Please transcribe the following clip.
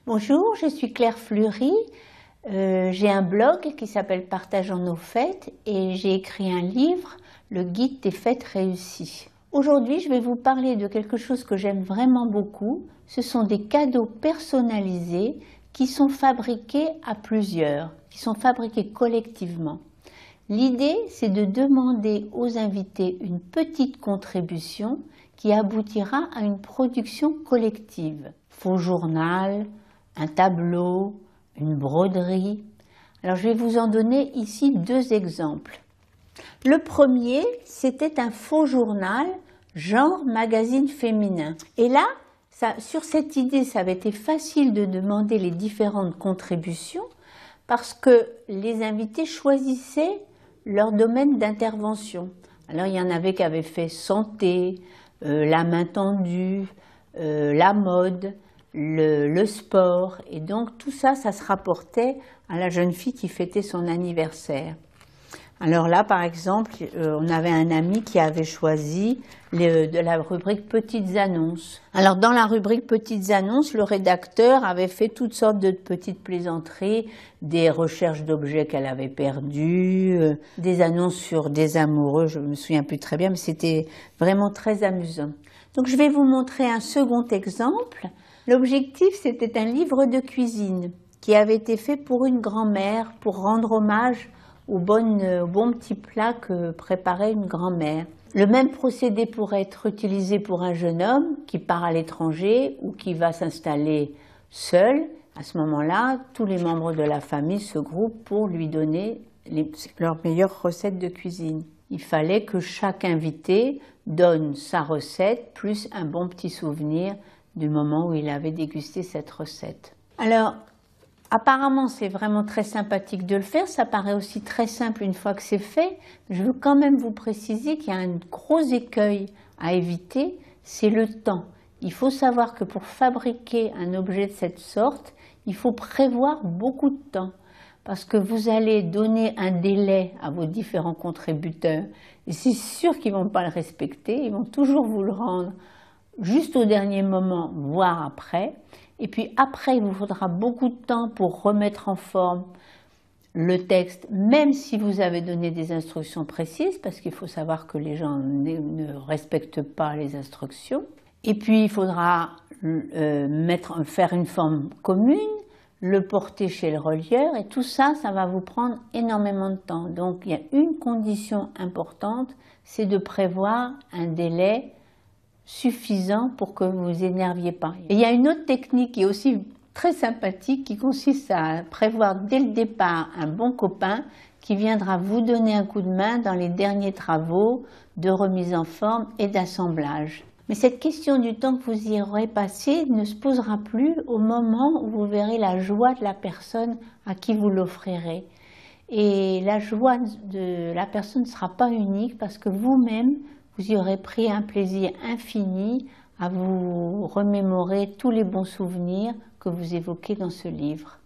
Bonjour, je suis Claire Fleury. J'ai un blog qui s'appelle Partageons nos fêtes et j'ai écrit un livre, Le guide des fêtes réussies. Aujourd'hui, je vais vous parler de quelque chose que j'aime vraiment beaucoup. Ce sont des cadeaux personnalisés qui sont fabriqués à plusieurs, qui sont fabriqués collectivement. L'idée, c'est de demander aux invités une petite contribution qui aboutira à une production collective. Faux journal, un tableau, une broderie. Alors je vais vous en donner ici deux exemples. Le premier, c'était un faux journal, genre magazine féminin. Et là, sur cette idée, ça avait été facile de demander les différentes contributions parce que les invités choisissaient leur domaine d'intervention. Alors il y en avait qui avaient fait santé, la main tendue, la mode, le sport, et donc tout ça, ça se rapportait à la jeune fille qui fêtait son anniversaire. Alors là, par exemple, on avait un ami qui avait choisi de la rubrique Petites annonces. Alors dans la rubrique Petites annonces, le rédacteur avait fait toutes sortes de petites plaisanteries, des recherches d'objets qu'elle avait perdus, des annonces sur des amoureux, je me souviens plus très bien, mais c'était vraiment très amusant. Donc je vais vous montrer un second exemple. L'objectif, c'était un livre de cuisine qui avait été fait pour une grand-mère, pour rendre hommage aux bons petits plats que préparait une grand-mère. Le même procédé pourrait être utilisé pour un jeune homme qui part à l'étranger ou qui va s'installer seul. À ce moment-là, tous les membres de la famille se groupent pour lui donner leurs meilleures recettes de cuisine. Il fallait que chaque invité donne sa recette plus un bon petit souvenir du moment où il avait dégusté cette recette. Alors, apparemment, c'est vraiment très sympathique de le faire. Ça paraît aussi très simple une fois que c'est fait. Je veux quand même vous préciser qu'il y a un gros écueil à éviter, c'est le temps. Il faut savoir que pour fabriquer un objet de cette sorte, il faut prévoir beaucoup de temps. Parce que vous allez donner un délai à vos différents contributeurs. Et c'est sûr qu'ils ne vont pas le respecter. Ils vont toujours vous le rendre juste au dernier moment, voire après. Et puis après, il vous faudra beaucoup de temps pour remettre en forme le texte, même si vous avez donné des instructions précises, parce qu'il faut savoir que les gens ne respectent pas les instructions. Et puis, il faudra faire une forme commune, le porter chez le relieur, et tout ça, ça va vous prendre énormément de temps. Donc, il y a une condition importante, c'est de prévoir un délai suffisant pour que vous vous énerviez pas. Et il y a une autre technique qui est aussi très sympathique qui consiste à prévoir dès le départ un bon copain qui viendra vous donner un coup de main dans les derniers travaux de remise en forme et d'assemblage. Mais cette question du temps que vous y aurez passé ne se posera plus au moment où vous verrez la joie de la personne à qui vous l'offrirez. Et la joie de la personne ne sera pas unique parce que vous-même, vous y aurez pris un plaisir infini à vous remémorer tous les bons souvenirs que vous évoquez dans ce livre.